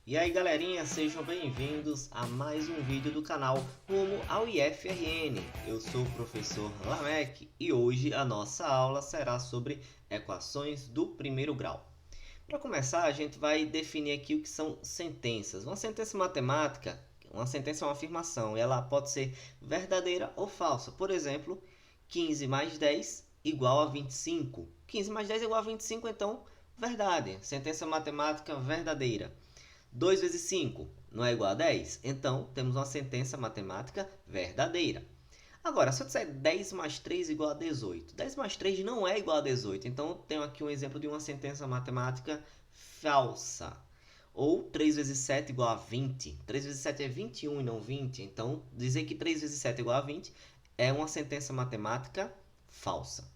E aí galerinha, sejam bem-vindos a mais um vídeo do canal Rumo ao IFRN. Eu sou o professor Lamek e hoje a nossa aula será sobre equações do primeiro grau. Para começar, a gente vai definir aqui o que são sentenças. Uma sentença matemática, uma sentença é uma afirmação e ela pode ser verdadeira ou falsa. Por exemplo, 15 mais 10 igual a 25. 15 mais 10 igual a 25, então verdade. Sentença matemática verdadeira. 2 vezes 5 não é igual a 10? Então, temos uma sentença matemática verdadeira. Agora, se eu disser 10 mais 3 igual a 18, 10 mais 3 não é igual a 18. Então, tenho aqui um exemplo de uma sentença matemática falsa. Ou 3 vezes 7 igual a 20. 3 vezes 7 é 21 e não 20. Então, dizer que 3 vezes 7 é igual a 20 é uma sentença matemática falsa.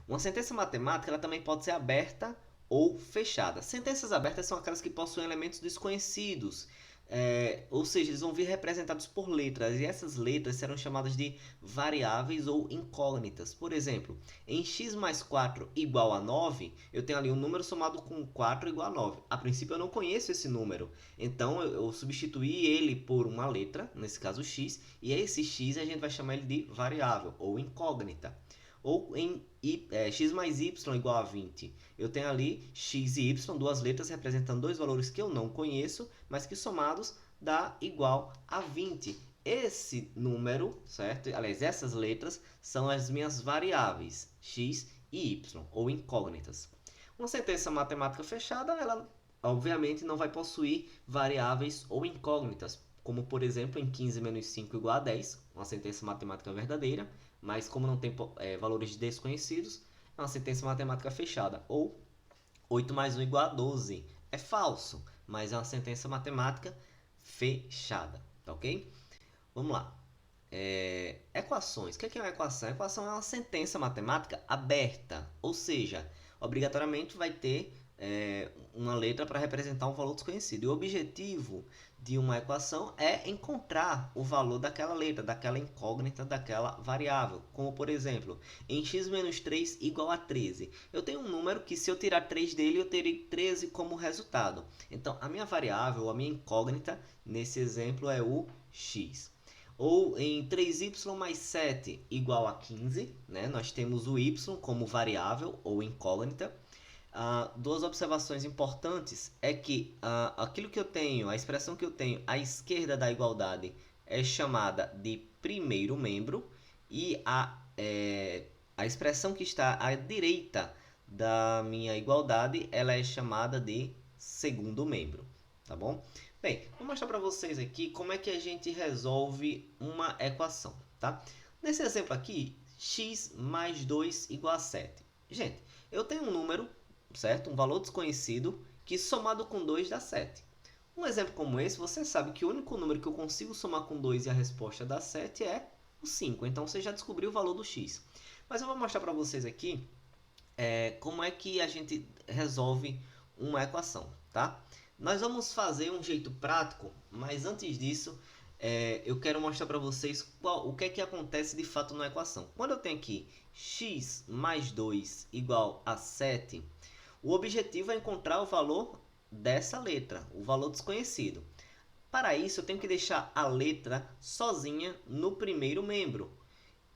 Uma sentença matemática ela também pode ser aberta ou fechada. Sentenças abertas são aquelas que possuem elementos desconhecidos, ou seja, eles vão vir representados por letras, e essas letras serão chamadas de variáveis ou incógnitas. Por exemplo, em x mais 4 igual a 9, eu tenho ali um número somado com 4 igual a 9. A princípio eu não conheço esse número, então eu substituí ele por uma letra, nesse caso x, e esse x a gente vai chamar ele de variável ou incógnita. Ou em x mais y igual a 20. Eu tenho ali x e y, duas letras representando dois valores que eu não conheço, mas que somados dá igual a 20. Esse número, certo? Aliás, essas letras são as minhas variáveis, x e y, ou incógnitas. Uma sentença matemática fechada, ela obviamente não vai possuir variáveis ou incógnitas, como por exemplo em 15 menos 5 igual a 10, uma sentença matemática verdadeira, mas como não tem valores desconhecidos, é uma sentença matemática fechada. Ou 8 mais 1 igual a 12. É falso, mas é uma sentença matemática fechada. Tá ok? Vamos lá. Equações. O que é uma equação? A equação é uma sentença matemática aberta, ou seja, obrigatoriamente vai ter uma letra para representar um valor desconhecido. E o objetivo de uma equação é encontrar o valor daquela letra, daquela incógnita, daquela variável. Como, por exemplo, em x menos 3 igual a 13. Eu tenho um número que, se eu tirar 3 dele, eu terei 13 como resultado. Então, a minha variável, a minha incógnita, nesse exemplo, é o x. Ou em 3y mais 7 igual a 15, né? Nós temos o y como variável ou incógnita. Duas observações importantes é que aquilo que eu tenho, a expressão que eu tenho à esquerda da igualdade é chamada de primeiro membro e a expressão que está à direita da minha igualdade ela é chamada de segundo membro, tá bom? Bem, vou mostrar para vocês aqui como é que a gente resolve uma equação, tá? Nesse exemplo aqui, x mais 2 igual a 7. Gente, eu tenho um número, certo? Um valor desconhecido que somado com 2 dá 7. Um exemplo como esse, você sabe que o único número que eu consigo somar com 2 e a resposta dá 7 é o 5. Então, você já descobriu o valor do x. Mas eu vou mostrar para vocês aqui como é que a gente resolve uma equação, tá? Nós vamos fazer um jeito prático, mas antes disso, eu quero mostrar para vocês o que é que acontece de fato na equação. Quando eu tenho aqui x mais 2 igual a 7, o objetivo é encontrar o valor dessa letra, o valor desconhecido. Para isso, eu tenho que deixar a letra sozinha no primeiro membro.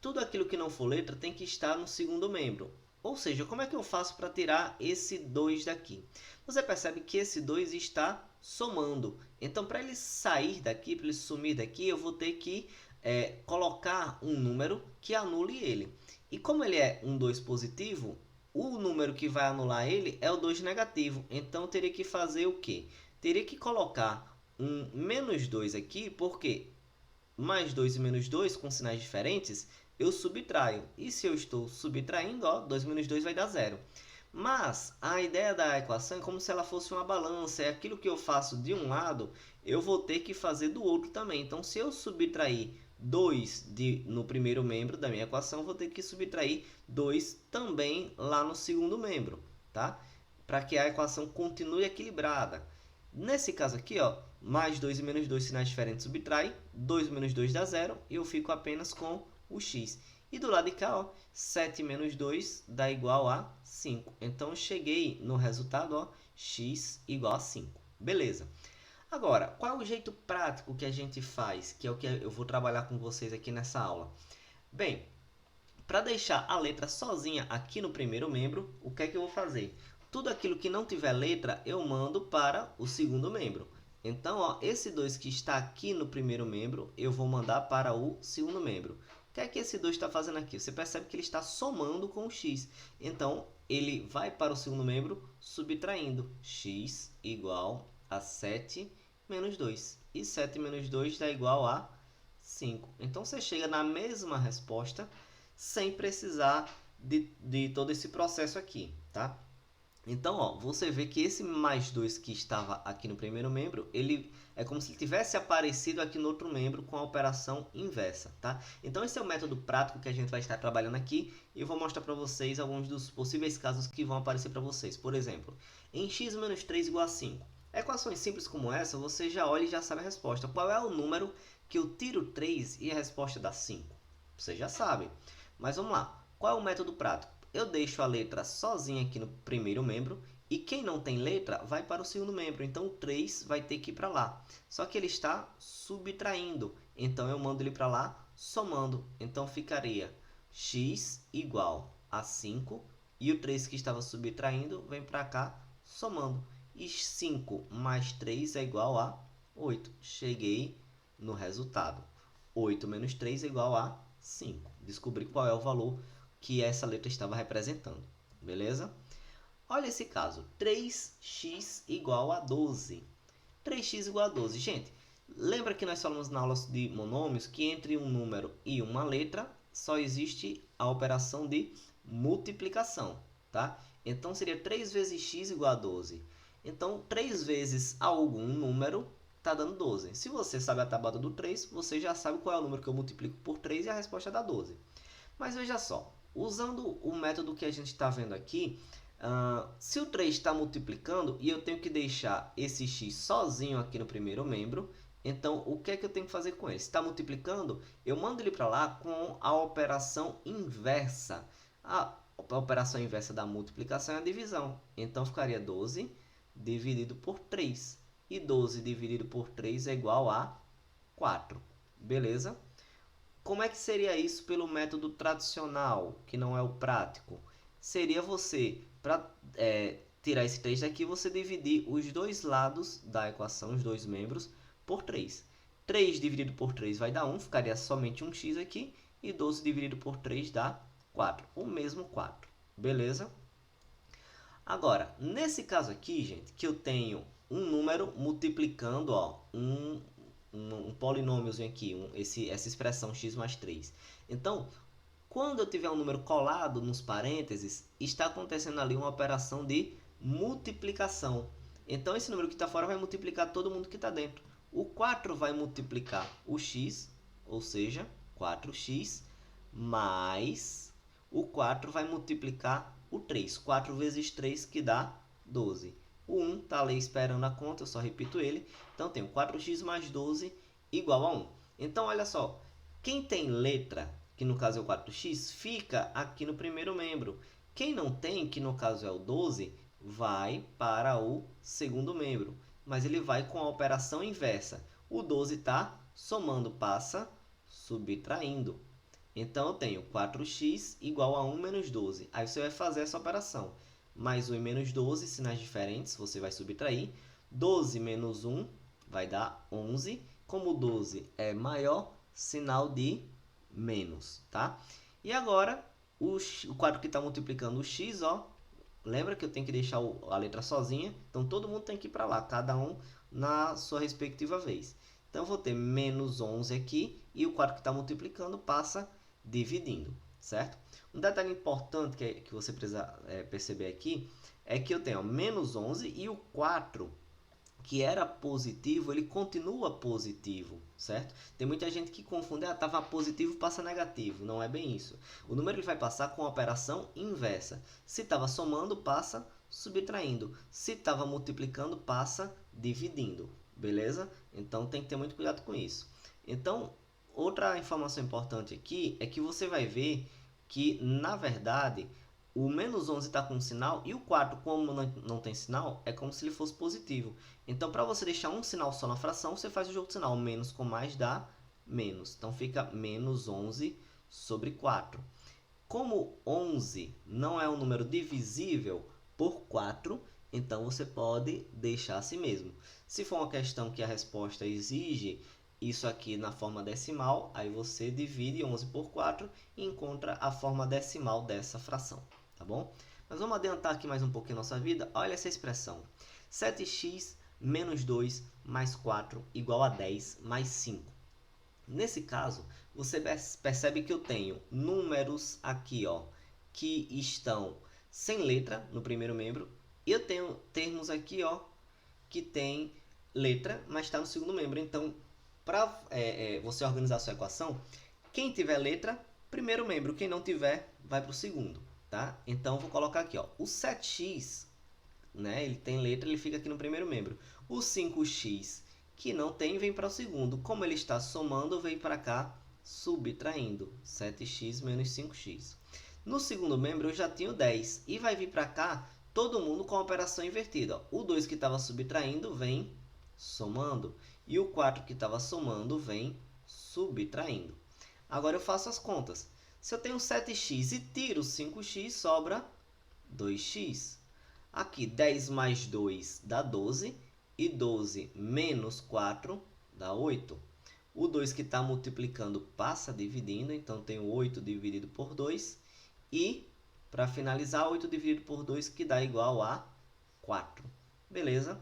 Tudo aquilo que não for letra tem que estar no segundo membro. Ou seja, como é que eu faço para tirar esse 2 daqui? Você percebe que esse 2 está somando. Então, para ele sair daqui, para ele sumir daqui, eu vou ter que colocar um número que anule ele. E como ele é um 2 positivo, o número que vai anular ele é o 2 negativo. Então, eu teria que fazer o quê? Teria que colocar um menos 2 aqui, porque mais 2 e menos 2, com sinais diferentes, eu subtraio. E se eu estou subtraindo, 2 menos 2 vai dar 0. Mas a ideia da equação é como se ela fosse uma balança. É aquilo que eu faço de um lado, eu vou ter que fazer do outro também. Então, se eu subtrair 2 no primeiro membro da minha equação, vou ter que subtrair 2 também lá no segundo membro, tá? Para que a equação continue equilibrada. Nesse caso aqui, mais 2 e menos 2 sinais diferentes subtrai, 2 menos 2 dá 0, e eu fico apenas com o x. E do lado de cá, 7 menos 2 dá igual a 5. Então, eu cheguei no resultado, x igual a 5. Beleza. Agora, qual é o jeito prático que a gente faz, que é o que eu vou trabalhar com vocês aqui nessa aula? Bem, para deixar a letra sozinha aqui no primeiro membro, o que é que eu vou fazer? Tudo aquilo que não tiver letra, eu mando para o segundo membro. Então, ó, esse 2 que está aqui no primeiro membro, eu vou mandar para o segundo membro. O que é que esse 2 está fazendo aqui? Você percebe que ele está somando com o x. Então, ele vai para o segundo membro subtraindo. X igual a 7 menos 2. E 7 menos 2 dá igual a 5. Então, você chega na mesma resposta sem precisar de todo esse processo aqui, tá? Então, ó, você vê que esse mais 2 que estava aqui no primeiro membro, ele é como se ele tivesse aparecido aqui no outro membro com a operação inversa, tá? Então, esse é o método prático que a gente vai estar trabalhando aqui e eu vou mostrar para vocês alguns dos possíveis casos que vão aparecer para vocês. Por exemplo, em x menos 3 igual a 5. Equações simples como essa, você já olha e já sabe a resposta. Qual é o número que eu tiro 3 e a resposta dá 5? Você já sabe. Mas vamos lá. Qual é o método prático? Eu deixo a letra sozinha aqui no primeiro membro e quem não tem letra vai para o segundo membro. Então, o 3 vai ter que ir para lá. Só que ele está subtraindo. Então, eu mando ele para lá somando. Então, ficaria x igual a 5 e o 3 que estava subtraindo vem para cá somando. E 5 mais 3 é igual a 8. Cheguei no resultado. 8 menos 3 é igual a 5. Descobri qual é o valor que essa letra estava representando. Beleza? Olha esse caso. 3x igual a 12. 3x igual a 12. Gente, lembra que nós falamos na aula de monômios que entre um número e uma letra só existe a operação de multiplicação, tá? Então, seria 3 vezes x igual a 12. Então, 3 vezes algum número está dando 12. Se você sabe a tabela do 3, você já sabe qual é o número que eu multiplico por 3 e a resposta dá 12. Mas veja só, usando o método que a gente está vendo aqui, se o 3 está multiplicando e eu tenho que deixar esse x sozinho aqui no primeiro membro, então o que é que eu tenho que fazer com ele? Se está multiplicando, eu mando ele para lá com a operação inversa. A operação inversa da multiplicação é a divisão. Então ficaria 12 dividido por 3. E 12 dividido por 3 é igual a 4. Beleza? Como é que seria isso pelo método tradicional, que não é o prático? Seria você, para tirar esse 3 daqui, você dividir os dois lados da equação, os dois membros, por 3. 3 dividido por 3 vai dar 1, ficaria somente um x aqui. E 12 dividido por 3 dá 4, o mesmo 4. Beleza? Agora, nesse caso aqui, gente, que eu tenho um número multiplicando um polinômiozinho aqui, essa expressão x mais 3. Então, quando eu tiver um número colado nos parênteses, está acontecendo ali uma operação de multiplicação. Então, esse número que está fora vai multiplicar todo mundo que está dentro. O 4 vai multiplicar o x, ou seja, 4x, mais o 4 vai multiplicar o 3. 4 vezes 3 que dá 12. O 1 está ali esperando a conta, eu só repito ele. Então, tenho 4x mais 12 igual a 1. Então, olha só. Quem tem letra, que no caso é o 4x, fica aqui no primeiro membro. Quem não tem, que no caso é o 12, vai para o segundo membro. Mas ele vai com a operação inversa. O 12 está somando, passa subtraindo. Então, eu tenho 4x igual a 1 menos 12. Aí você vai fazer essa operação. Mais 1 e menos 12, sinais diferentes, você vai subtrair. 12 menos 1 vai dar 11. Como 12 é maior, sinal de menos, tá? E agora, o quadro que está multiplicando o x, ó, lembra que eu tenho que deixar a letra sozinha? Então, todo mundo tem que ir para lá, cada um na sua respectiva vez. Então, eu vou ter menos 11 aqui e o quadro que está multiplicando passa dividindo, certo? Um detalhe importante que você precisa perceber aqui é que eu tenho menos 11 e o 4, que era positivo, ele continua positivo, certo? Tem muita gente que confunde, estava positivo, passa negativo. Não é bem isso. O número ele vai passar com a operação inversa. Se estava somando, passa subtraindo. Se estava multiplicando, passa dividindo. Beleza? Então, tem que ter muito cuidado com isso. Então, outra informação importante aqui é que você vai ver que, na verdade, o menos 11 está com um sinal e o 4, como não tem sinal, é como se ele fosse positivo. Então, para você deixar um sinal só na fração, você faz o jogo de sinal. Menos com mais dá menos. Então, fica menos 11 sobre 4. Como 11 não é um número divisível por 4, então você pode deixar assim mesmo. Se for uma questão que a resposta exige isso aqui na forma decimal, aí você divide 11 por 4 e encontra a forma decimal dessa fração, tá bom? Mas vamos adiantar aqui mais um pouquinho a nossa vida. Olha essa expressão. 7x menos 2 mais 4 igual a 10 mais 5. Nesse caso, você percebe que eu tenho números aqui, ó, que estão sem letra no primeiro membro. E eu tenho termos aqui, ó, que tem letra, mas está no segundo membro. Então, para você organizar a sua equação, quem tiver letra, primeiro membro. Quem não tiver, vai para o segundo, tá? Então, vou colocar aqui, ó, o 7x, né, ele tem letra, ele fica aqui no primeiro membro. O 5x, que não tem, vem para o segundo. Como ele está somando, vem para cá, subtraindo. 7x menos 5x. No segundo membro, eu já tenho 10. E vai vir para cá, todo mundo com a operação invertida. O 2 que estava subtraindo, vem somando. E o 4 que estava somando, vem subtraindo. Agora eu faço as contas. Se eu tenho 7x e tiro 5x, sobra 2x. Aqui, 10 mais 2 dá 12. E 12 menos 4 dá 8. O 2 que está multiplicando passa dividindo, então tenho 8 dividido por 2. E, para finalizar, 8 dividido por 2, que dá igual a 4. Beleza?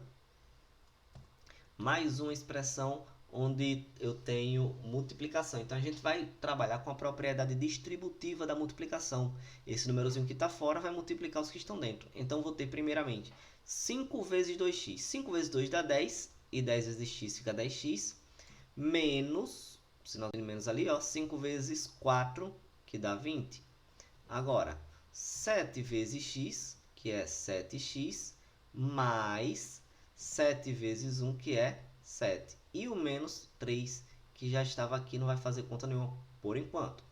Mais uma expressão onde eu tenho multiplicação. Então, a gente vai trabalhar com a propriedade distributiva da multiplicação. Esse númerozinho que está fora vai multiplicar os que estão dentro. Então, vou ter primeiramente 5 vezes 2x. 5 vezes 2 dá 10. E 10 vezes x fica 10x. Menos, sinal de menos ali, ó, 5 vezes 4, que dá 20. Agora, 7 vezes x, que é 7x, mais 7 vezes 1, que é 7. E o menos 3, que já estava aqui, não vai fazer conta nenhuma por enquanto.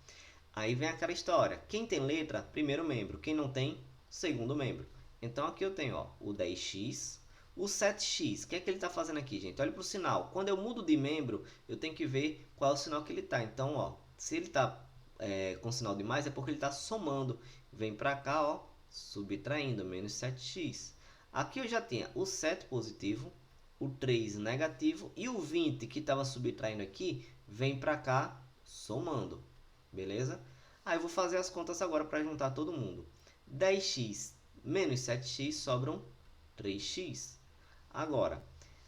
Aí vem aquela história. Quem tem letra, primeiro membro. Quem não tem, segundo membro. Então, aqui eu tenho, ó, o 10x, o 7x. O que é que ele está fazendo aqui, gente? Olha para o sinal. Quando eu mudo de membro, eu tenho que ver qual é o sinal que ele está. Então, ó, se ele está com sinal de mais, é porque ele está somando. Vem para cá, ó, subtraindo, menos 7x. Aqui eu já tinha o 7 positivo, o 3 negativo e o 20 que estava subtraindo aqui, vem para cá, somando. Beleza? Aí eu vou fazer as contas agora para juntar todo mundo. 10x menos 7x sobram 3x. Agora,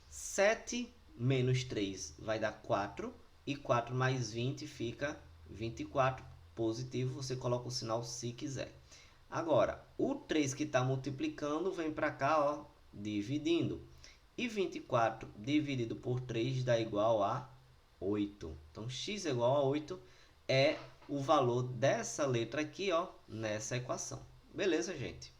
7 menos 3 vai dar 4. E 4 mais 20 fica 24. Positivo, você coloca o sinal se quiser. Agora, o 3 que está multiplicando vem para cá, ó, dividindo. E 24 dividido por 3 dá igual a 8. Então, x é igual a 8 é o valor dessa letra aqui, ó, nessa equação. Beleza, gente?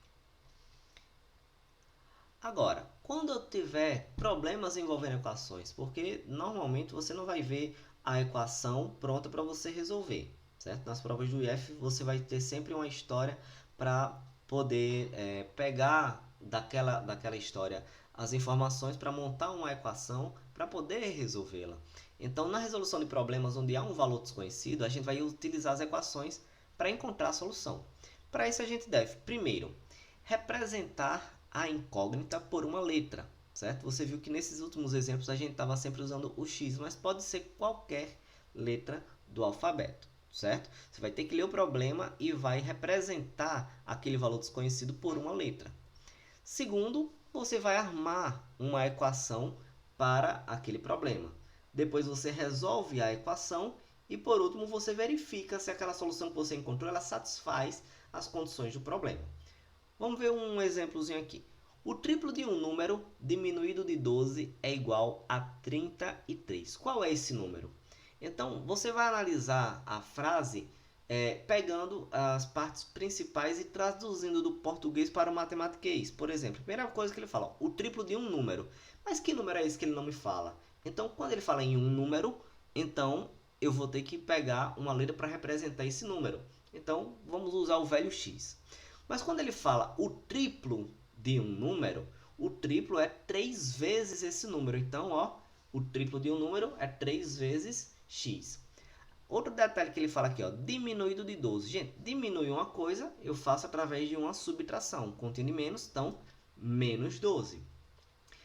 Agora, quando eu tiver problemas envolvendo equações, porque normalmente você não vai ver a equação pronta para você resolver, certo? Nas provas do IF você vai ter sempre uma história para poder pegar daquela história as informações para montar uma equação para poder resolvê-la. Então, na resolução de problemas onde há um valor desconhecido, a gente vai utilizar as equações para encontrar a solução. Para isso, a gente deve, primeiro, representar a incógnita por uma letra, certo? Você viu que nesses últimos exemplos a gente estava sempre usando o x, mas pode ser qualquer letra do alfabeto, certo? Você vai ter que ler o problema e vai representar aquele valor desconhecido por uma letra. Segundo, você vai armar uma equação para aquele problema. Depois você resolve a equação e, por último, você verifica se aquela solução que você encontrou ela satisfaz as condições do problema. Vamos ver um exemplozinho aqui. O triplo de um número diminuído de 12 é igual a 33. Qual é esse número? Então, você vai analisar a frase pegando as partes principais e traduzindo do português para o matematiquês. Por exemplo, a primeira coisa que ele fala, ó, o triplo de um número. Mas que número é esse que ele não me fala? Então, quando ele fala em um número, então eu vou ter que pegar uma letra para representar esse número. Então, vamos usar o velho x. Mas quando ele fala o triplo de um número, o triplo é 3 vezes esse número. Então, ó, o triplo de um número é 3 vezes x. Outro detalhe que ele fala aqui, ó, diminuído de 12. Gente, diminuir uma coisa eu faço através de uma subtração. Contendo menos, então, menos 12.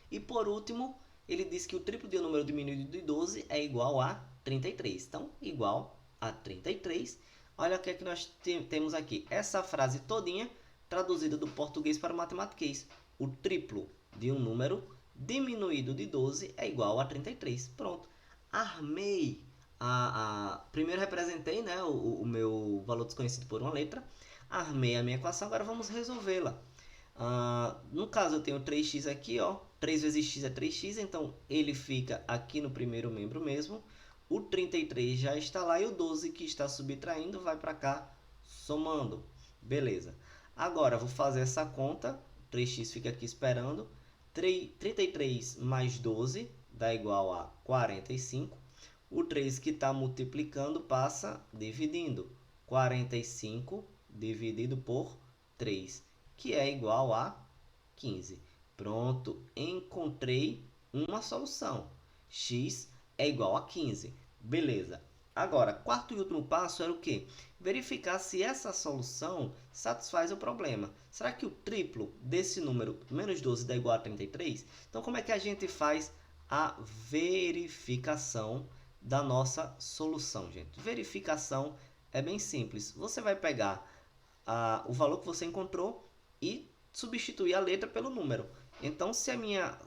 E por último, ele diz que o triplo de um número diminuído de 12 é igual a 33. Então, igual a 33. Olha o que é que nós temos aqui. Essa frase todinha traduzida do português para o matematiquês. O triplo de um número diminuído de 12 é igual a 33. Pronto. Armei. Primeiro representei, né, o meu valor desconhecido por uma letra. Armei a minha equação. Agora vamos resolvê-la. No caso, eu tenho 3x aqui, ó. 3 vezes x é 3x, então ele fica aqui no primeiro membro mesmo. O 33 já está lá e o 12 que está subtraindo vai para cá somando. Beleza. Agora, vou fazer essa conta. 3x fica aqui esperando. 33 mais 12 dá igual a 45. O 3 que está multiplicando passa dividindo. 45 dividido por 3, que é igual a 15. Pronto, encontrei uma solução. X é igual a 15. Beleza. Agora, quarto e último passo era o quê? Verificar se essa solução satisfaz o problema. Será que o triplo desse número, menos 12, dá igual a 33? Então, como é que a gente faz a verificação da nossa solução, gente? Verificação é bem simples. Você vai pegar o valor que você encontrou e substituir a letra pelo número. Então, se a minha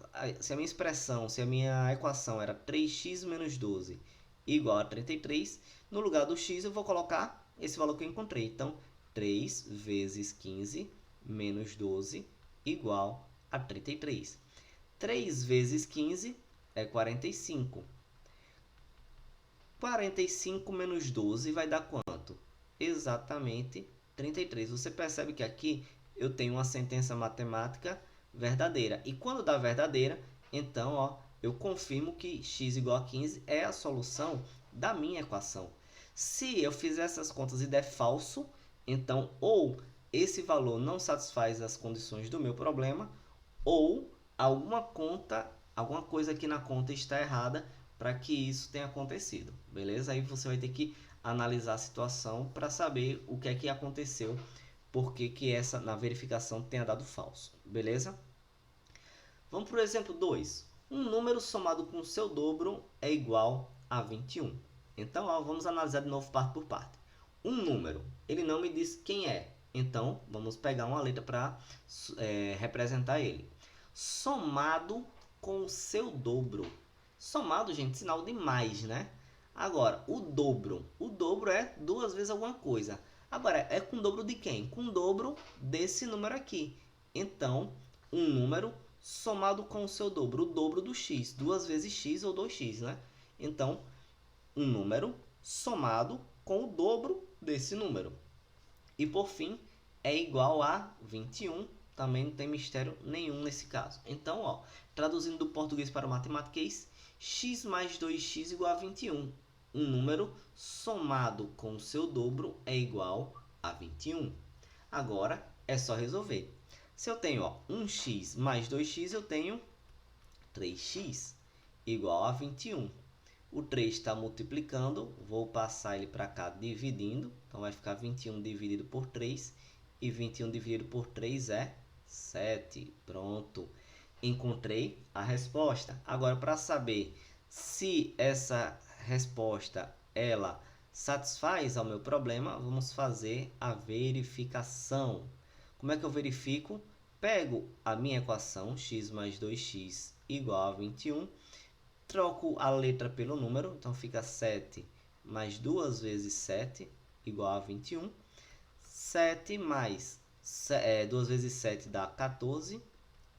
expressão, se a minha equação era 3x menos 12 igual a 33, no lugar do x eu vou colocar esse valor que eu encontrei. Então, 3 vezes 15 menos 12 igual a 33. 3 vezes 15 é 45. 45 menos 12 vai dar quanto? Exatamente 33. Você percebe que aqui eu tenho uma sentença matemática verdadeira. E quando dá verdadeira, então ó, eu confirmo que x igual a 15 é a solução da minha equação. Se eu fizer essas contas e der falso, então ou esse valor não satisfaz as condições do meu problema, ou alguma coisa aqui na conta está errada para que isso tenha acontecido, beleza? Aí você vai ter que analisar a situação para saber o que é que aconteceu, por que essa na verificação tenha dado falso, beleza? Vamos para o exemplo 2. Um número somado com seu dobro é igual a 21. Então, ó, vamos analisar de novo parte por parte. Um número, ele não me diz quem é, então vamos pegar uma letra para representar ele. Somado com o seu dobro. Somado, gente, sinal de mais, né? Agora, o dobro é 2 vezes alguma coisa. Agora, é com o dobro de quem? Com o dobro desse número aqui. Então, um número somado com o seu dobro, o dobro do x, 2 vezes x ou 2x, né? Então, um número somado com o dobro desse número. E, por fim, é igual a 21. Também não tem mistério nenhum nesse caso. Então, ó, traduzindo do português para o matematiquês, x mais 2x igual a 21. Um número somado com o seu dobro é igual a 21. Agora, é só resolver. Se eu tenho 1x mais 2x, eu tenho 3x igual a 21. O 3 está multiplicando, vou passar ele para cá dividindo. Então, vai ficar 21 dividido por 3. E 21 dividido por 3 é 7. Pronto. Encontrei a resposta. Agora, para saber se essa resposta ela satisfaz ao meu problema, vamos fazer a verificação. Como é que eu verifico? Pego a minha equação, x mais 2x igual a 21. Troco a letra pelo número, então fica 7 mais 2 vezes 7 igual a 21. 7 mais 2 vezes 7 dá 14,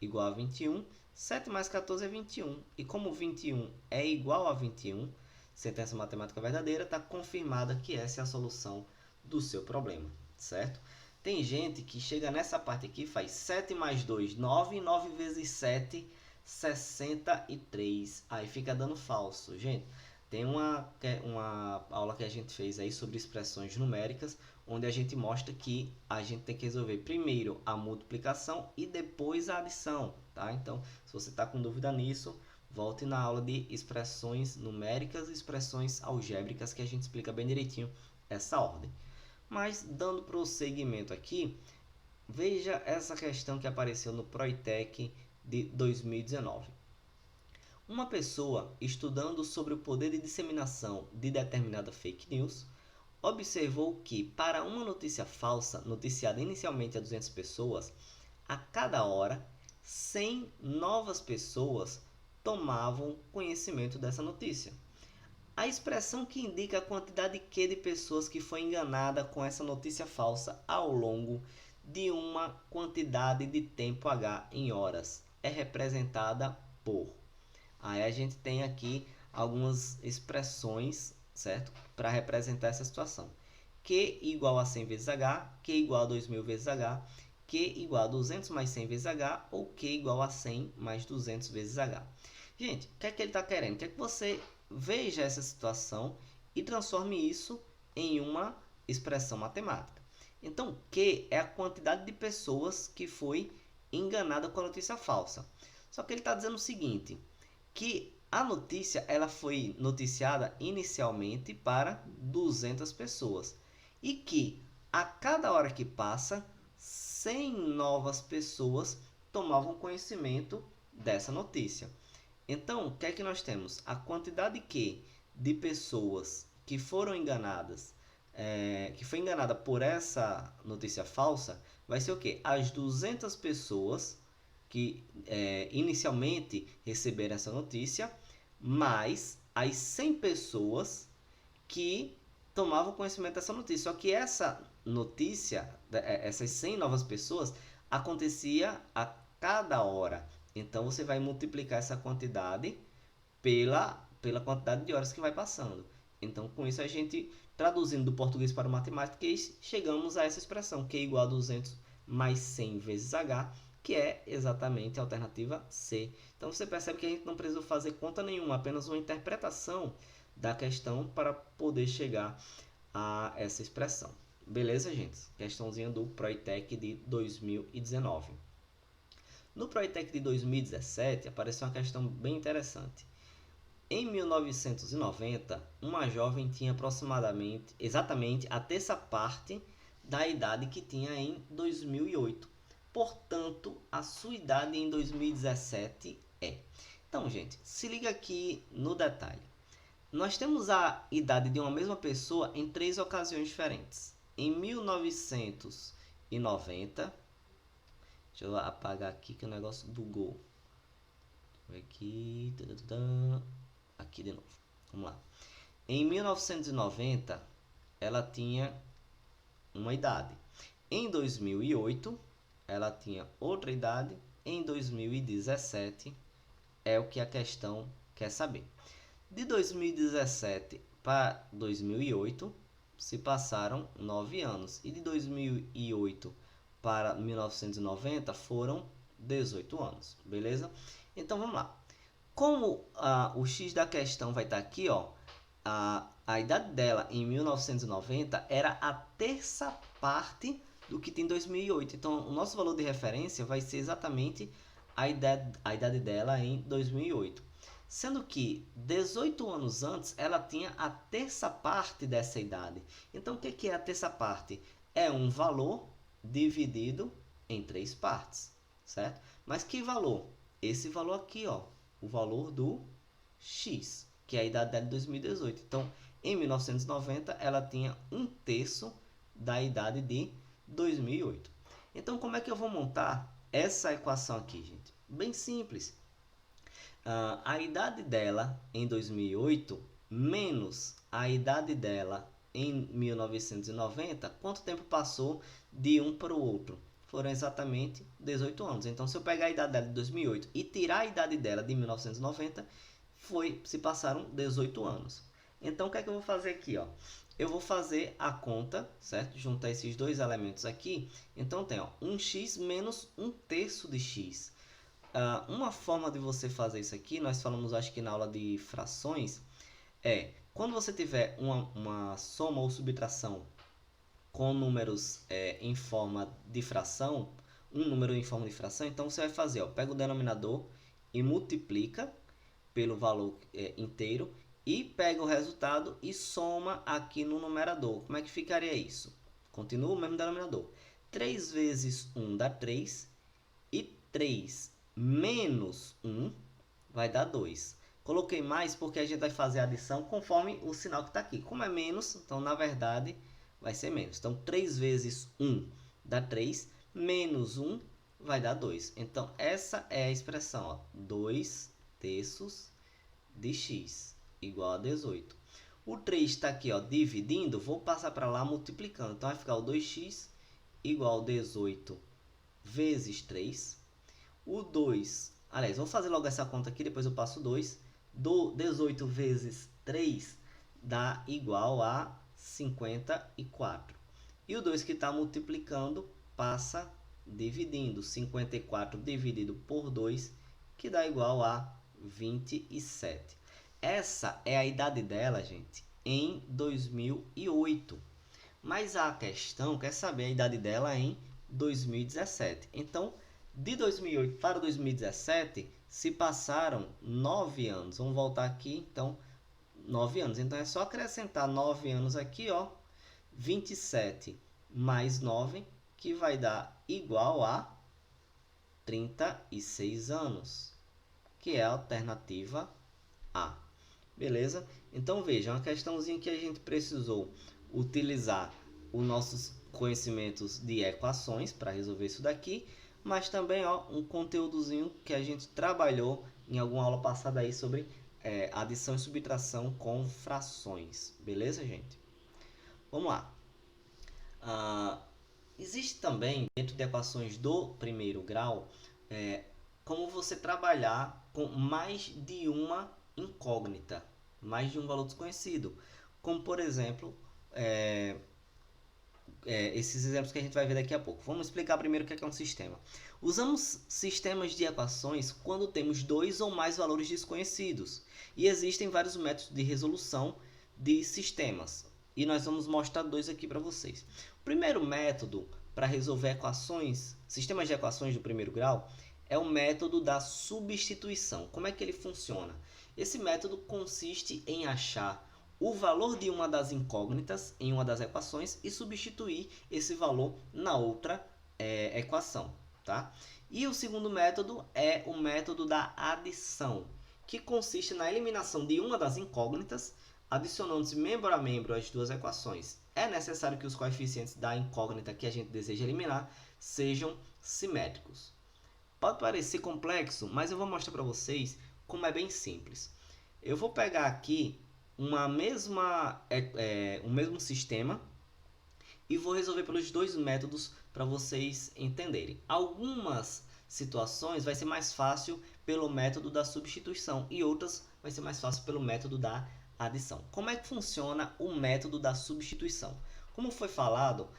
igual a 21. 7 mais 14 é 21. E como 21 é igual a 21, sentença matemática verdadeira, está confirmada que essa é a solução do seu problema, certo? Tem gente que chega nessa parte aqui e faz 7 mais 2, 9. 9 vezes 7, 63. Aí fica dando falso. Gente, tem uma aula que a gente fez aí sobre expressões numéricas, onde a gente mostra que a gente tem que resolver primeiro a multiplicação e depois a adição, tá? Então, se você está com dúvida nisso, volte na aula de expressões numéricas e expressões algébricas que a gente explica bem direitinho essa ordem. Mas, dando prosseguimento aqui, veja essa questão que apareceu no Proitec de 2019. Uma pessoa estudando sobre o poder de disseminação de determinada fake news observou que, para uma notícia falsa noticiada inicialmente a 200 pessoas, a cada hora, 100 novas pessoas tomavam conhecimento dessa notícia. A expressão que indica a quantidade Q de pessoas que foi enganada com essa notícia falsa ao longo de uma quantidade de tempo H em horas é representada por. Aí a gente tem aqui algumas expressões, certo? Para representar essa situação. Q igual a 100 vezes H, Q igual a 2000 vezes H, Q igual a 200 mais 100 vezes H, ou Q igual a 100 mais 200 vezes H. Gente, o que é que ele está querendo? Quer que você veja essa situação e transforme isso em uma expressão matemática. Então, Q é a quantidade de pessoas que foi enganada com a notícia falsa. Só que ele está dizendo o seguinte, que a notícia ela foi noticiada inicialmente para 200 pessoas e que a cada hora que passa, 100 novas pessoas tomavam conhecimento dessa notícia. Então, o que é que nós temos? A quantidade de pessoas que foram enganadas, que foi enganada por essa notícia falsa, vai ser o quê? As 200 pessoas que inicialmente receberam essa notícia, mais as 100 pessoas que tomavam conhecimento dessa notícia. Só que essa notícia, essas 100 novas pessoas, acontecia a cada hora. Então, você vai multiplicar essa quantidade pela quantidade de horas que vai passando. Então, com isso, a gente, traduzindo do português para o matemático, chegamos a essa expressão, Q igual a 200 mais 100 vezes H, que é exatamente a alternativa C. Então, você percebe que a gente não precisa fazer conta nenhuma, apenas uma interpretação da questão para poder chegar a essa expressão. Beleza, gente? Questãozinha do Proitec de 2019. No Proitec de 2017, apareceu uma questão bem interessante. Em 1990, uma jovem tinha aproximadamente, exatamente, a terça parte da idade que tinha em 2008. Portanto, a sua idade em 2017 é. Então, gente, se liga aqui no detalhe. Nós temos a idade de uma mesma pessoa em 3 ocasiões diferentes. Em 1990, deixa eu apagar aqui que o negócio bugou. Aqui, aqui de novo. Vamos lá. Em 1990, ela tinha uma idade. Em 2008, ela tinha outra idade. Em 2017, é o que a questão quer saber. De 2017 para 2008, se passaram 9 anos. E de 2008 para 1990 foram 18 anos, beleza? Então vamos lá. Como o x da questão vai estar aqui, ó, a idade dela em 1990 era a terça parte do que tem em 2008. Então o nosso valor de referência vai ser exatamente a idade dela em 2008. Sendo que 18 anos antes ela tinha a terça parte dessa idade. Então o que é a terça parte? É um valor dividido em 3 partes, certo? Mas que valor? Esse valor aqui, ó, o valor do x, que é a idade dela de 2018. Então, em 1990, ela tinha 1/3 da idade de 2008. Então, como é que eu vou montar essa equação aqui, gente? Bem simples. A idade dela em 2008 menos a idade dela em 1990, quanto tempo passou de um para o outro? Foram exatamente 18 anos. Então, se eu pegar a idade dela de 2008 e tirar a idade dela de 1990, se passaram 18 anos. Então, o que é que eu vou fazer aqui? Ó? Eu vou fazer a conta, certo? Juntar esses dois elementos aqui. Então, tem 1x menos 1/3 de x. Uma forma de você fazer isso aqui, nós falamos acho que na aula de frações, quando você tiver uma soma ou subtração com números em forma de fração, um número em forma de fração, então você vai fazer, ó, pega o denominador e multiplica pelo valor inteiro e pega o resultado e soma aqui no numerador. Como é que ficaria isso? Continua o mesmo denominador. 3 vezes 1 dá 3 e 3 menos 1 vai dar 2. Coloquei mais porque a gente vai fazer a adição conforme o sinal que está aqui. Como é menos, então na verdade vai ser menos. Então 3 vezes 1 dá 3, menos 1 vai dar 2. Então essa é a expressão, ó, 2 terços de x igual a 18. O 3 está aqui, ó, dividindo, vou passar para lá multiplicando. Então vai ficar o 2x igual a 18 vezes 3. O 2, aliás, vou fazer logo essa conta aqui, depois eu passo 2. 18 vezes 3 dá igual a 54. E o 2 que está multiplicando passa dividindo. 54 dividido por 2, que dá igual a 27. Essa é a idade dela, gente, em 2008. Mas a questão quer saber a idade dela em 2017. Então, de 2008 para 2017, se passaram 9 anos. Vamos voltar aqui, então, 9 anos. Então, é só acrescentar 9 anos aqui, ó, 27 mais 9, que vai dar igual a 36 anos, que é a alternativa A. Beleza? Então, veja, uma questãozinha que a gente precisou utilizar os nossos conhecimentos de equações para resolver isso daqui, mas também, ó, um conteúdozinho que a gente trabalhou em alguma aula passada aí sobre adição e subtração com frações. Beleza, gente? Vamos lá. Existe também, dentro de equações do primeiro grau, como você trabalhar com mais de uma incógnita, mais de um valor desconhecido. Como, por exemplo, esses exemplos que a gente vai ver daqui a pouco. Vamos explicar primeiro o que é um sistema. Usamos sistemas de equações quando temos dois ou mais valores desconhecidos. E existem vários métodos de resolução de sistemas. E nós vamos mostrar dois aqui para vocês. O primeiro método para resolver equações, sistemas de equações do primeiro grau, é o método da substituição. Como é que ele funciona? Esse método consiste em achar o valor de uma das incógnitas em uma das equações e substituir esse valor na outra equação. Tá? E o segundo método é o método da adição, que consiste na eliminação de uma das incógnitas, adicionando-se membro a membro as duas equações. É necessário que os coeficientes da incógnita que a gente deseja eliminar sejam simétricos. Pode parecer complexo, mas eu vou mostrar para vocês como é bem simples. Eu vou pegar aqui um mesmo sistema e vou resolver pelos dois métodos para vocês entenderem. Algumas situações vai ser mais fácil pelo método da substituição e outras vai ser mais fácil pelo método da adição. Como é que funciona o método da substituição? Como foi falado,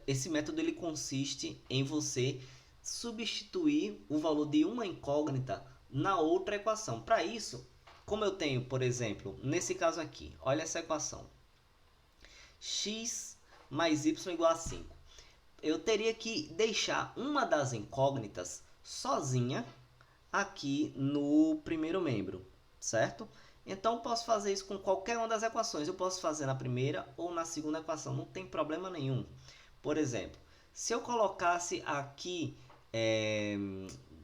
esse método ele consiste em você substituir o valor de uma incógnita na outra equação. Para isso, como eu tenho, por exemplo, nesse caso aqui, olha essa equação. X mais y igual a 5. Eu teria que deixar uma das incógnitas sozinha aqui no primeiro membro, certo? Então, eu posso fazer isso com qualquer uma das equações. Eu posso fazer na primeira ou na segunda equação, não tem problema nenhum. Por exemplo, se eu colocasse aqui,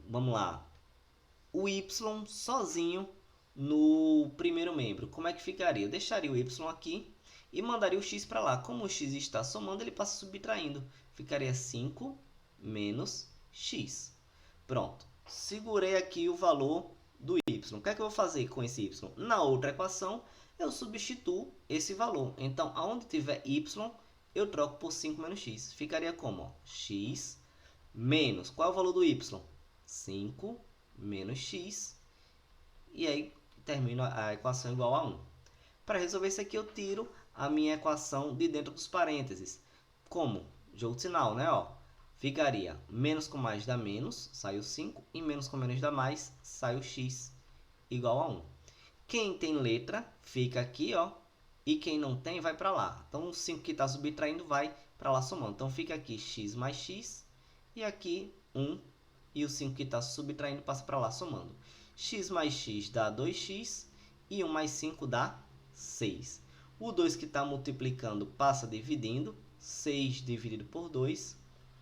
vamos lá, o y sozinho no primeiro membro, como é que ficaria? Eu deixaria o y aqui e mandaria o x para lá. Como o x está somando, ele passa subtraindo. Ficaria 5 menos x. Pronto. Segurei aqui o valor do y. O que é que eu vou fazer com esse y? Na outra equação, eu substituo esse valor. Então, aonde tiver y, eu troco por 5 menos x. Ficaria como? Ó, x menos. Qual é o valor do y? 5 menos x. E aí, termino a equação igual a 1. Para resolver isso aqui, eu tiro a minha equação de dentro dos parênteses. Como? Jogo de sinal, né? Ó, ficaria menos com mais dá menos, sai o 5. E menos com menos dá mais, sai o x igual a 1. Quem tem letra, fica aqui, ó. e quem não tem vai para lá. Então, o 5 que está subtraindo vai para lá somando. Então, fica aqui x mais x e aqui 1 e o 5 que está subtraindo passa para lá somando. X mais x dá 2x e 1 mais 5 dá 6. O 2 que está multiplicando passa dividindo. 6 dividido por 2.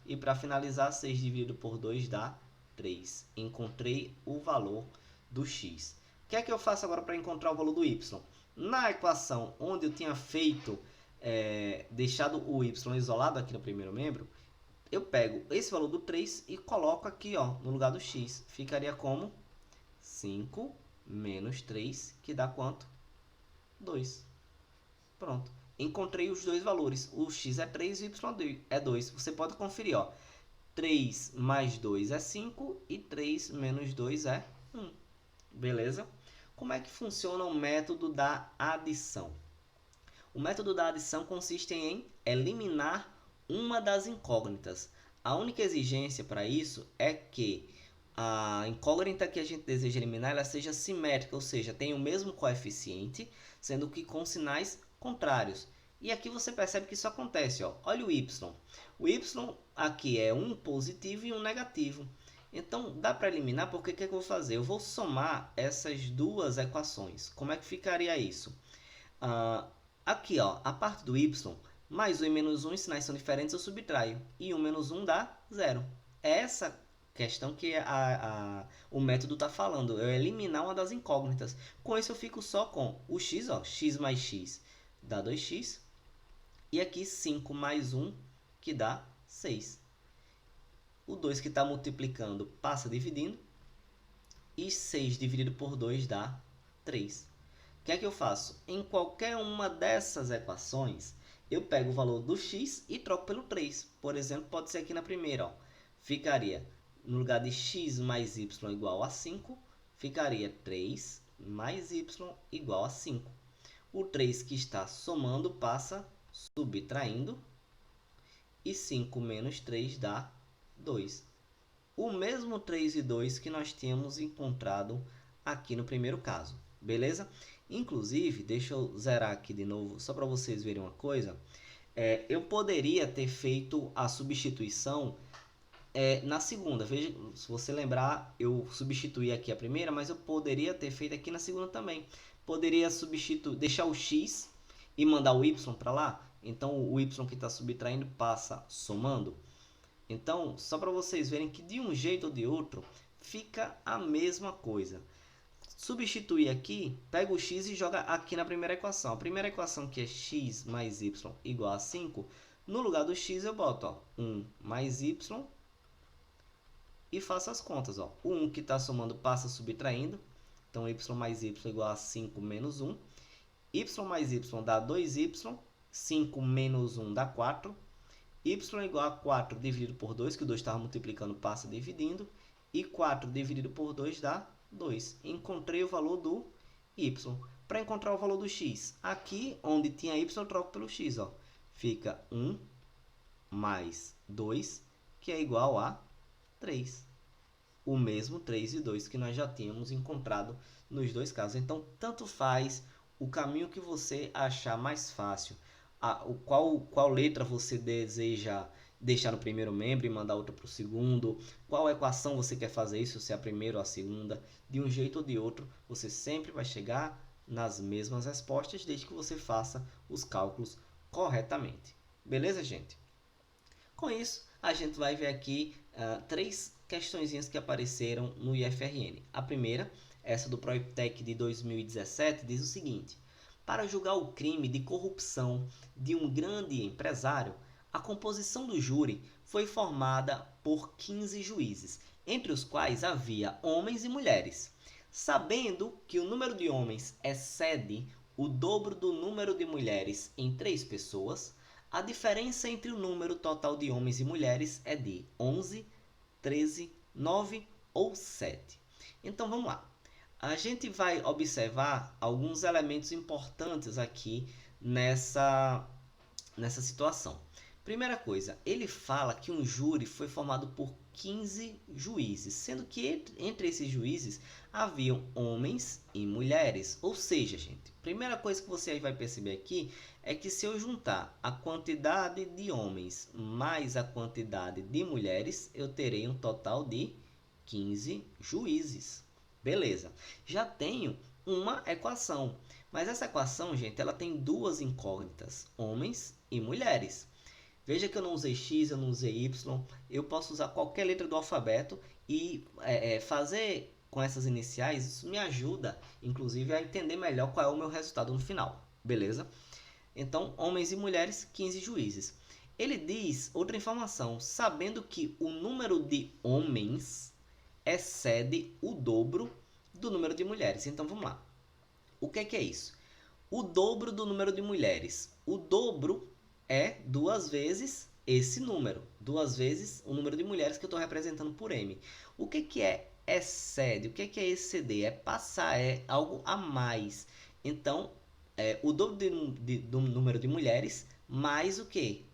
E para finalizar, 6 dividido por 2 dá 3. Encontrei o valor do x. O que é que eu faço agora para encontrar o valor do y? Na equação onde eu tinha deixado o y isolado aqui no primeiro membro, eu pego esse valor do 3 e coloco aqui no lugar do x. Ficaria como 5 menos 3, que dá quanto? 2. Pronto. Encontrei os dois valores. O x é 3 e o y é 2. Você pode conferir. 3 mais 2 é 5 e 3 menos 2 é 1. Beleza? Como é que funciona o método da adição? O método da adição consiste em eliminar uma das incógnitas. A única exigência para isso é que a incógnita que a gente deseja eliminar ela seja simétrica, ou seja, tenha o mesmo coeficiente, sendo que com sinais contrários. E aqui você percebe que isso acontece. Olha o y. O y aqui é um positivo e um negativo. Então, dá para eliminar, porque o que eu vou fazer? Eu vou somar essas duas equações. Como é que ficaria isso? Aqui, a parte do y, mais 1 e menos 1, sinais são diferentes, eu subtraio. E 1 menos 1 dá 0. É essa questão que o método está falando. Eu eliminar uma das incógnitas. Com isso, eu fico só com o x, x mais x dá 2x. E aqui 5 mais 1, que dá 6. O 2 que está multiplicando passa dividindo. E 6 dividido por 2 dá 3. O que é que eu faço? Em qualquer uma dessas equações, eu pego o valor do x e troco pelo 3. Por exemplo, pode ser aqui na primeira. Ficaria, no lugar de x mais y igual a 5, ficaria 3 mais y igual a 5. O 3 que está somando passa subtraindo. E 5 menos 3 dá 2. O mesmo 3 e 2 que nós tínhamos encontrado aqui no primeiro caso. Beleza? Inclusive, deixa eu zerar aqui de novo, só para vocês verem uma coisa. Eu poderia ter feito a substituição na segunda. Veja, se você lembrar, eu substituí aqui a primeira, mas eu poderia ter feito aqui na segunda também. Poderia deixar o x e mandar o y para lá. Então, o y que está subtraindo passa somando. Então, só para vocês verem que de um jeito ou de outro, fica a mesma coisa. Substituir aqui, pega o x e joga aqui na primeira equação. A primeira equação que é x mais y igual a 5, no lugar do x eu boto 1 mais y e faço as contas. O 1 que está somando passa subtraindo. Então, y mais y igual a 5 menos 1. Y mais y dá 2y. 5 menos 1 dá 4. Y igual a 4 dividido por 2, que o 2 estava multiplicando, passa dividindo. E 4 dividido por 2 dá 2. Encontrei o valor do y. Para encontrar o valor do x, aqui onde tinha y, eu troco pelo x. Fica 1 mais 2, que é igual a 3. O mesmo 3 e 2 que nós já tínhamos encontrado nos dois casos. Então, tanto faz o caminho que você achar mais fácil. Qual letra você deseja deixar no primeiro membro e mandar outra para o segundo. Qual equação você quer fazer isso, se é a primeira ou a segunda. De um jeito ou de outro, você sempre vai chegar nas mesmas respostas, desde que você faça os cálculos corretamente. Beleza, gente? Com isso, a gente vai ver aqui 3 questõezinhas que apareceram no IFRN. A primeira, essa do ProIPTEC de 2017, diz o seguinte: para julgar o crime de corrupção de um grande empresário, a composição do júri foi formada por 15 juízes, entre os quais havia homens e mulheres. Sabendo que o número de homens excede o dobro do número de mulheres em 3 pessoas, a diferença entre o número total de homens e mulheres é de 11, 13, 9 ou 7. Então vamos lá. A gente vai observar alguns elementos importantes aqui nessa situação. Primeira coisa, ele fala que um júri foi formado por 15 juízes, sendo que entre esses juízes haviam homens e mulheres. Ou seja, gente, primeira coisa que você vai perceber aqui é que se eu juntar a quantidade de homens mais a quantidade de mulheres, eu terei um total de 15 juízes. Beleza. Já tenho uma equação, mas essa equação, gente, ela tem duas incógnitas, homens e mulheres. Veja que eu não usei X, eu não usei Y. Eu posso usar qualquer letra do alfabeto e fazer com essas iniciais, isso me ajuda, inclusive, a entender melhor qual é o meu resultado no final. Beleza? Então, homens e mulheres, 15 juízes. Ele diz outra informação, sabendo que o número de homens excede o dobro do número de mulheres. Então, vamos lá. O que é isso? O dobro do número de mulheres. O dobro é 2 vezes esse número. 2 vezes o número de mulheres que eu estou representando por M. O que é excede? O que é exceder? É passar, é algo a mais. Então, o dobro do número de mulheres mais o que?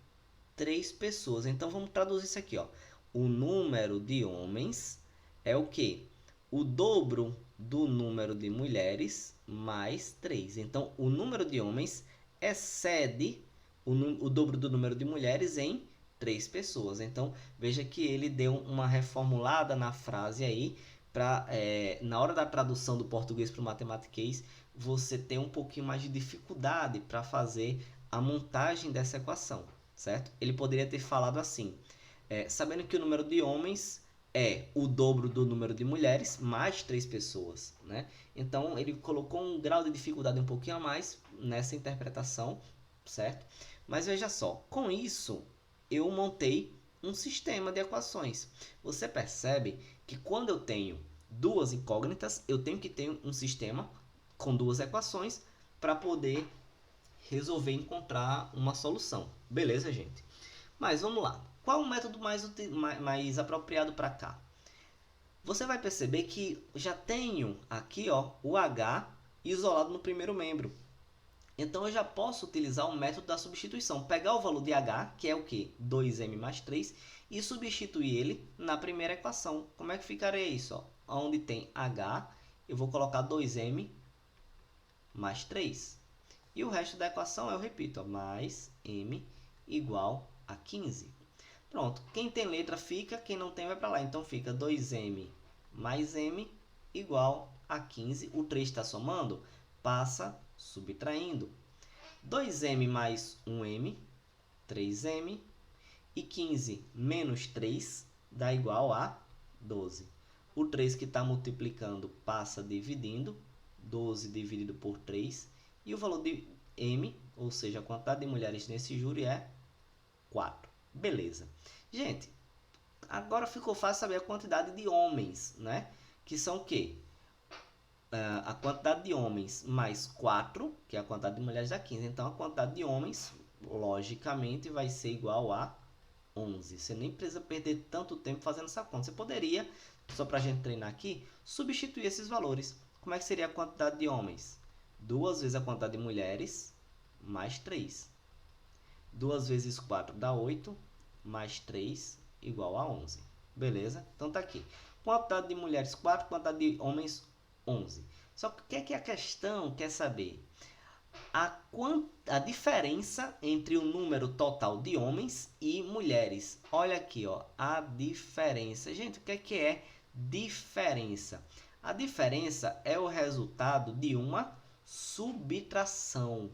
3 pessoas. Então, vamos traduzir isso aqui. Ó. O número de homens é o que? O dobro do número de mulheres mais 3. Então, o número de homens excede o dobro do número de mulheres em 3 pessoas. Então, veja que ele deu uma reformulada na frase aí, para na hora da tradução do português para o matematiquês, você ter um pouquinho mais de dificuldade para fazer a montagem dessa equação, certo? Ele poderia ter falado assim, sabendo que o número de homens é o dobro do número de mulheres mais 3 pessoas, né? Então, ele colocou um grau de dificuldade um pouquinho a mais nessa interpretação, certo? Mas veja só, com isso eu montei um sistema de equações. Você percebe que quando eu tenho duas incógnitas, eu tenho que ter um sistema com duas equações para poder resolver encontrar uma solução. Beleza, gente? Mas vamos lá. Qual o método mais apropriado para cá? Você vai perceber que já tenho aqui o H isolado no primeiro membro. Então, eu já posso utilizar o método da substituição. Pegar o valor de H, que é o quê? 2m mais 3, e substituir ele na primeira equação. Como é que ficaria isso? Onde tem H, eu vou colocar 2m mais 3. E o resto da equação eu repito, mais m igual a 15. Pronto, quem tem letra fica, quem não tem vai para lá. Então, fica 2m mais m igual a 15. O 3 está somando, passa subtraindo. 2m mais 1m, 3m, e 15 menos 3 dá igual a 12. O 3 que está multiplicando passa dividindo, 12 dividido por 3, e o valor de m, ou seja, a quantidade de mulheres nesse júri é 4. Beleza. Gente, agora ficou fácil saber a quantidade de homens, né? Que são o quê? A quantidade de homens mais 4, que é a quantidade de mulheres dá 15. Então, a quantidade de homens, logicamente, vai ser igual a 11. Você nem precisa perder tanto tempo fazendo essa conta. Você poderia, só para a gente treinar aqui, substituir esses valores. Como é que seria a quantidade de homens? 2 vezes a quantidade de mulheres, mais 3. 2 vezes 4 dá 8, mais 3 igual a 11. Beleza? Então, tá aqui. Quantidade de mulheres, 4. Quantidade de homens, 11. Só que o que é que a questão quer saber? A diferença entre o número total de homens e mulheres. Olha aqui, a diferença. Gente, o que é diferença? A diferença é o resultado de uma subtração.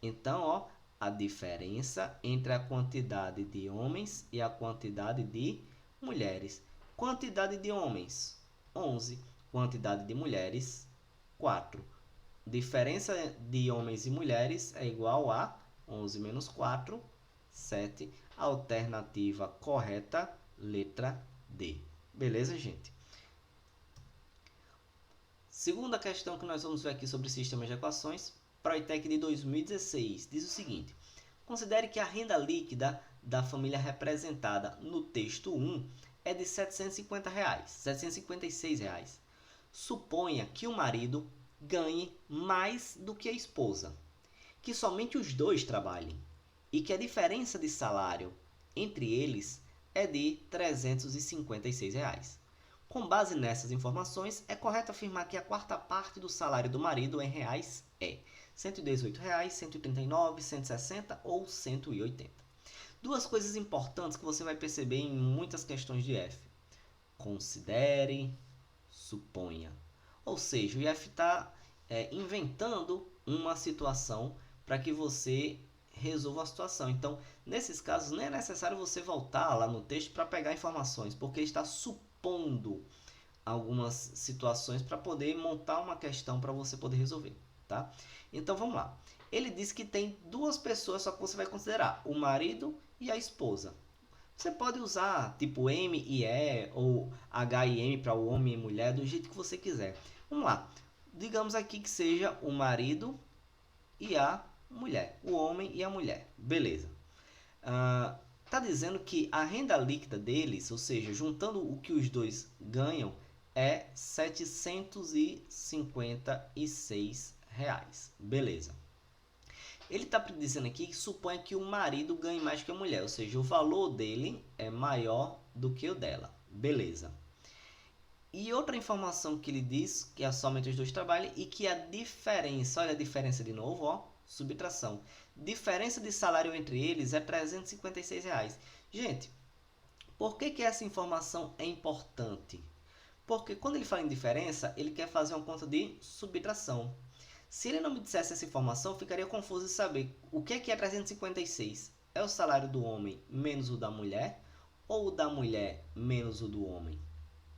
Então, a diferença entre a quantidade de homens e a quantidade de mulheres. Quantidade de homens, 11. Quantidade de mulheres, 4. Diferença de homens e mulheres é igual a 11 menos 4, 7. Alternativa correta, letra D. Beleza, gente? Segunda questão que nós vamos ver aqui sobre sistemas de equações, Proitec de 2016, diz o seguinte: considere que a renda líquida da família representada no texto 1 é de R$ 756 reais. Suponha que o marido ganhe mais do que a esposa, que somente os dois trabalhem e que a diferença de salário entre eles é de R$ 356. Com base nessas informações, é correto afirmar que a quarta parte do salário do marido em reais é R$ 118, R$ 139, 160 ou 180. Duas coisas importantes que você vai perceber em muitas questões de IF. Considere, suponha. Ou seja, o IF está inventando uma situação para que você resolva a situação. Então, nesses casos, nem é necessário você voltar lá no texto para pegar informações, porque ele está supondo algumas situações para poder montar uma questão para você poder resolver, tá? Então, vamos lá. Ele diz que tem duas pessoas só que você vai considerar, o marido e a esposa. Você pode usar tipo M e E ou H e M para o homem e mulher, do jeito que você quiser. Vamos lá. Digamos aqui que seja o marido e a mulher, o homem e a mulher. Beleza. Tá dizendo que a renda líquida deles, ou seja, juntando o que os dois ganham, é R$ 756. Beleza. Ele está dizendo aqui que suponha que o marido ganhe mais que a mulher, ou seja, o valor dele é maior do que o dela. Beleza. E outra informação que ele diz que é somente os dois trabalham e que a diferença, olha a diferença de novo, ó, subtração. Diferença de salário entre eles é R$ 356. Gente, por que essa informação é importante? Porque quando ele fala em diferença, ele quer fazer uma conta de subtração. Se ele não me dissesse essa informação, eu ficaria confuso em saber o que é 356. É o salário do homem menos o da mulher ou o da mulher menos o do homem?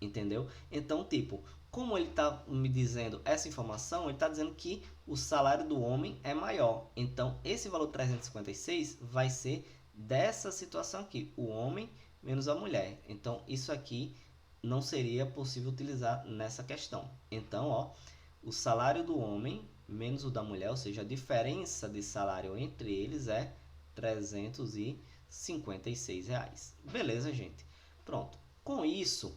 Entendeu? Então, tipo, como ele está me dizendo essa informação, ele está dizendo que o salário do homem é maior. Então, esse valor 356 vai ser dessa situação aqui, o homem menos a mulher. Então, isso aqui não seria possível utilizar nessa questão. Então, ó, o salário do homem menos o da mulher, ou seja, a diferença de salário entre eles é R$ 356. Beleza, gente? Pronto. Com isso,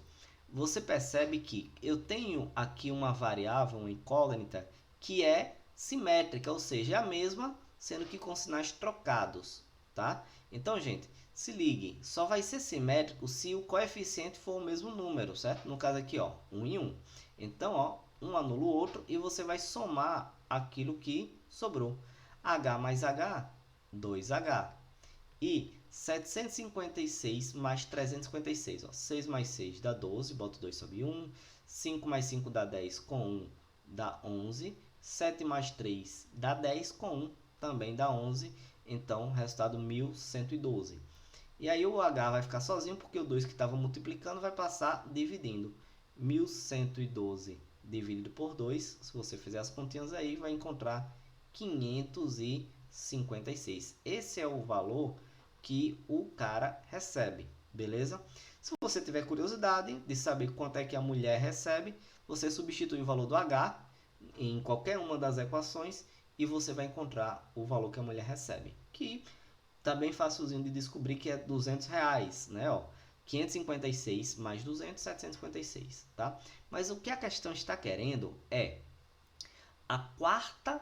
você percebe que eu tenho aqui uma variável, uma incógnita, que é simétrica, ou seja, é a mesma, sendo que com sinais trocados, tá? Então, gente, se ligue, só vai ser simétrico se o coeficiente for o mesmo número, certo? No caso aqui, ó, 1 e 1. Então, ó, um anula o outro e você vai somar aquilo que sobrou. H mais H, 2H. E 756 mais 356. Ó. 6 mais 6 dá 12, boto 2 sobre 1. 5 mais 5 dá 10, com 1 dá 11. 7 mais 3 dá 10, com 1 também dá 11. Então, resultado 1112. E aí o H vai ficar sozinho, porque o 2 que estava multiplicando vai passar dividindo. 1112 dividido por 2, se você fizer as continhas aí, vai encontrar 556. Esse é o valor que o cara recebe, beleza? Se você tiver curiosidade de saber quanto é que a mulher recebe, você substitui o valor do H em qualquer uma das equações e você vai encontrar o valor que a mulher recebe, que tá bem facilzinho de descobrir, que é R$200, né? Ó, 556 mais 200, 756, tá? Mas o que a questão está querendo é a quarta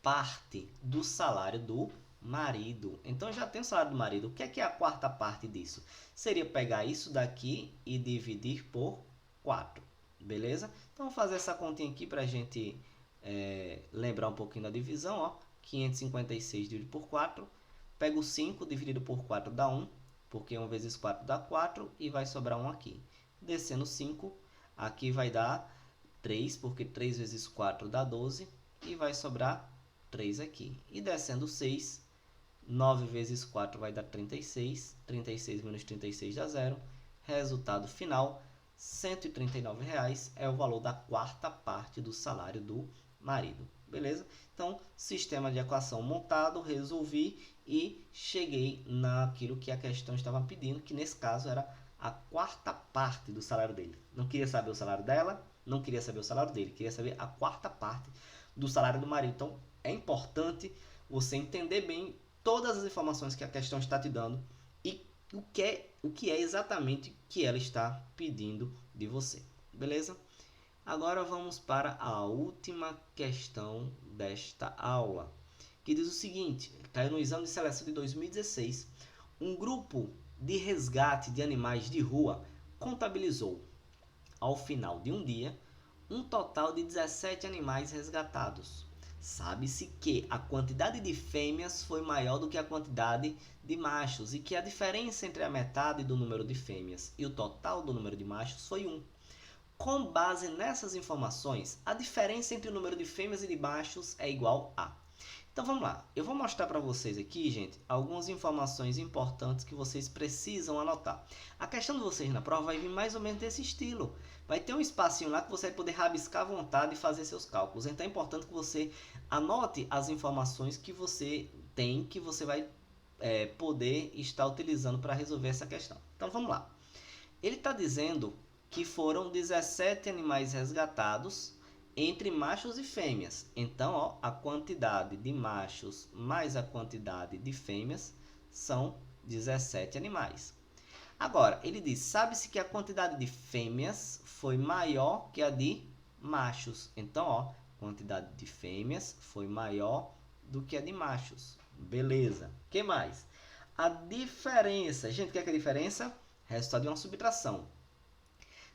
parte do salário do marido. Então, já tem o salário do marido. O que é a quarta parte disso? Seria pegar isso daqui e dividir por 4, beleza? Então, vou fazer essa continha aqui para a gente lembrar um pouquinho da divisão, ó. 556 dividido por 4. Pego 5 dividido por 4 dá 1. Porque 1 vezes 4 dá 4 e vai sobrar 1 aqui. Descendo 5, aqui vai dar 3, porque 3 vezes 4 dá 12 e vai sobrar 3 aqui. E descendo 6, 9 vezes 4 vai dar 36, 36 menos 36 dá 0. Resultado final, R$ 139 é o valor da quarta parte do salário do marido. Beleza? Então, sistema de equação montado, resolvi e cheguei naquilo que a questão estava pedindo, que nesse caso era a quarta parte do salário dele. Não queria saber o salário dela, não queria saber o salário dele, queria saber a quarta parte do salário do marido. Então, é importante você entender bem todas as informações que a questão está te dando e o que é exatamente que ela está pedindo de você. Beleza? Agora vamos para a última questão desta aula, que diz o seguinte: caiu no exame de seleção de 2016, um grupo de resgate de animais de rua contabilizou, ao final de um dia, um total de 17 animais resgatados. Sabe-se que a quantidade de fêmeas foi maior do que a quantidade de machos e que a diferença entre a metade do número de fêmeas e o total do número de machos foi 1. Com base nessas informações, a diferença entre o número de fêmeas e de machos é igual a. Então vamos lá, eu vou mostrar para vocês aqui, gente, algumas informações importantes que vocês precisam anotar. A questão de vocês na prova vai vir mais ou menos desse estilo. Vai ter um espacinho lá que você vai poder rabiscar à vontade e fazer seus cálculos. Então é importante que você anote as informações que você tem, que você vai poder estar utilizando para resolver essa questão. Então vamos lá. Ele está dizendo que foram 17 animais resgatados entre machos e fêmeas. Então, ó, a quantidade de machos mais a quantidade de fêmeas são 17 animais. Agora, ele diz, sabe-se que a quantidade de fêmeas foi maior que a de machos. Então, ó, a quantidade de fêmeas foi maior do que a de machos. Beleza. O que mais? A diferença. Gente, o que é a diferença? Resultado de uma subtração.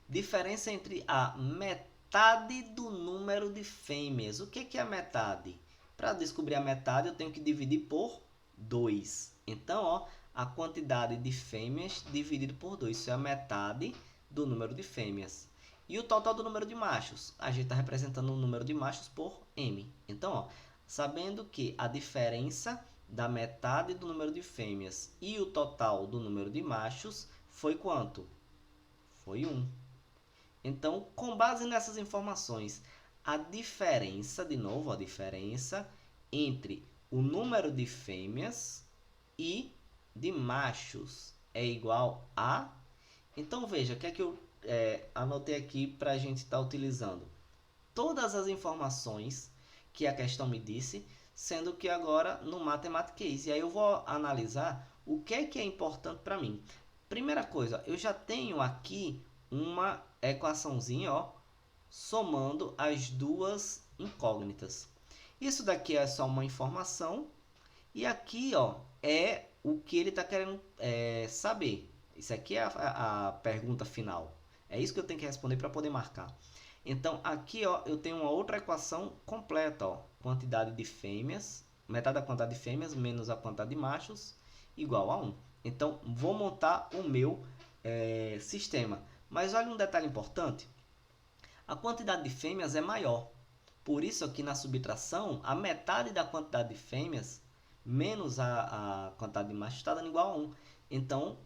Diferença entre a metade do número de fêmeas. O que é a metade? Para descobrir a metade, eu tenho que dividir por 2. Então, ó, a quantidade de fêmeas dividido por 2. Isso é a metade do número de fêmeas. E o total do número de machos? A gente está representando o número de machos por M. Então, ó, sabendo que a diferença da metade do número de fêmeas e o total do número de machos foi quanto? Foi 1. Então, com base nessas informações, a diferença, de novo, a diferença entre o número de fêmeas e de machos é igual a... Então, veja, o que é que eu anotei aqui para a gente estar utilizando? Todas as informações que a questão me disse, sendo que agora no Mathematics. E aí eu vou analisar o que é importante para mim. Primeira coisa, eu já tenho aqui uma equaçãozinha, ó, somando as duas incógnitas. Isso daqui é só uma informação e aqui, ó, é o que ele está querendo saber. Isso aqui é a pergunta final. É isso que eu tenho que responder para poder marcar. Então, aqui, ó, eu tenho uma outra equação completa, ó, quantidade de fêmeas, metade da quantidade de fêmeas menos a quantidade de machos, igual a 1. Então, vou montar o meu sistema. Mas olha um detalhe importante. A quantidade de fêmeas é maior. Por isso, aqui na subtração, a metade da quantidade de fêmeas menos a quantidade de machos está dando igual a 1. Então,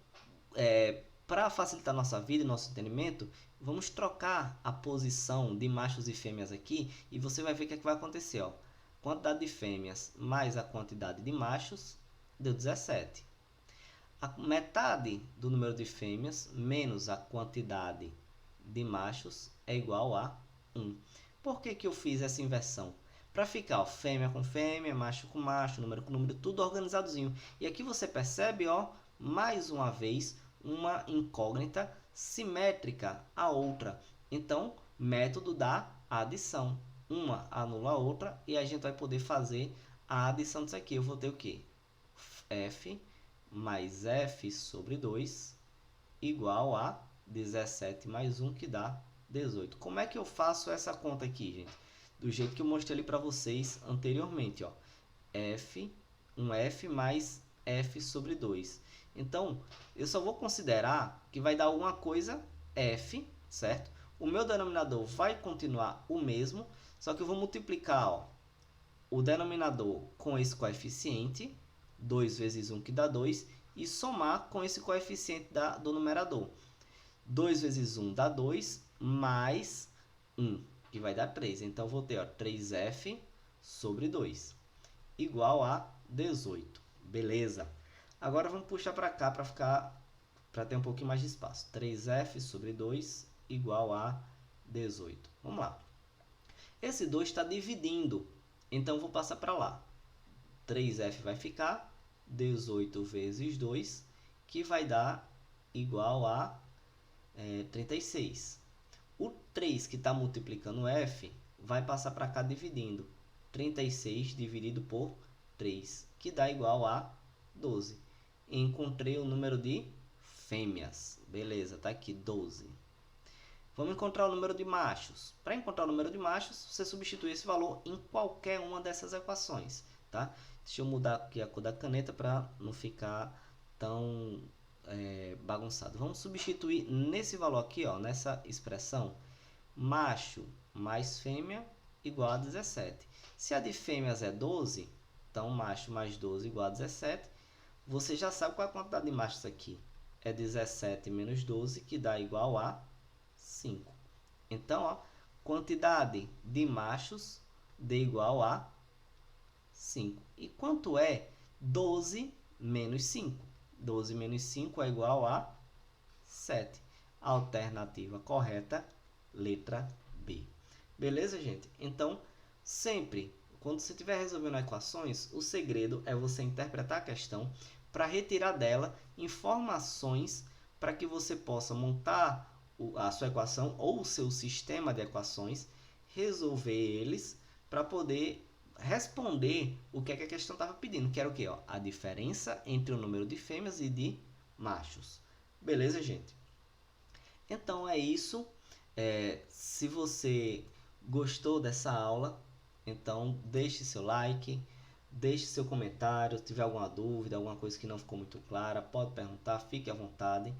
para facilitar nossa vida e nosso entendimento, vamos trocar a posição de machos e fêmeas aqui e você vai ver o que vai acontecer. Ó. Quantidade de fêmeas mais a quantidade de machos deu 17. A metade do número de fêmeas menos a quantidade de machos é igual a 1. Por que eu fiz essa inversão? Para ficar ó, fêmea com fêmea, macho com macho, número com número, tudo organizadozinho. E aqui você percebe, ó, mais uma vez, uma incógnita simétrica à outra. Então, método da adição. Uma anula a outra e a gente vai poder fazer a adição disso aqui. Eu vou ter o quê? F mais F sobre 2 igual a 17 mais 1, que dá 18. Como é que eu faço essa conta aqui, gente? Do jeito que eu mostrei ali para vocês anteriormente, ó. Um F mais F sobre 2. Então, eu só vou considerar que vai dar alguma coisa F, certo? O meu denominador vai continuar o mesmo, só que eu vou multiplicar, ó, o denominador com esse coeficiente, 2 vezes 1, que dá 2, e somar com esse coeficiente do numerador. 2 vezes 1 dá 2, mais 1, que vai dar 3. Então, vou ter ó, 3F sobre 2, igual a 18. Beleza? Agora, vamos puxar para cá para ter um pouquinho mais de espaço. 3F sobre 2 igual a 18. Vamos lá. Esse 2 está dividindo, então vou passar para lá. 3F vai ficar 18 vezes 2, que vai dar igual a 36. O 3 que está multiplicando F vai passar para cá dividindo. 36 dividido por 3, que dá igual a 12. Encontrei o número de fêmeas. Beleza, tá aqui 12. Vamos encontrar o número de machos. Para encontrar o número de machos, você substitui esse valor em qualquer uma dessas equações, tá? Deixa eu mudar aqui a cor da caneta para não ficar tão bagunçado. Vamos substituir nesse valor aqui, ó, nessa expressão, macho mais fêmea igual a 17. Se a de fêmeas é 12, então macho mais 12 igual a 17. Você já sabe qual é a quantidade de machos aqui. É 17 menos 12, que dá igual a 5. Então, ó, quantidade de machos dê igual a 5. E quanto é 12 menos 5? 12 menos 5 é igual a 7. Alternativa correta, letra B. Beleza, gente? Então, sempre, quando você estiver resolvendo equações, o segredo é você interpretar a questão para retirar dela informações para que você possa montar a sua equação ou o seu sistema de equações, resolver eles para poder responder o que, é que a questão estava pedindo, que era o quê? Ó, a diferença entre o número de fêmeas e de machos. Beleza, gente? Então é isso. Se você gostou dessa aula, então deixe seu like, deixe seu comentário. Se tiver alguma dúvida, alguma coisa que não ficou muito clara, pode perguntar, fique à vontade.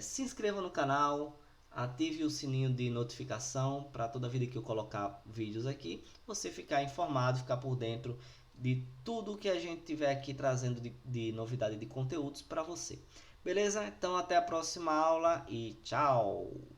Se inscreva no canal, ative o sininho de notificação para toda vida que eu colocar vídeos aqui, você ficar informado, ficar por dentro de tudo que a gente tiver aqui trazendo de novidade de conteúdos para você. Beleza? Então até a próxima aula e tchau!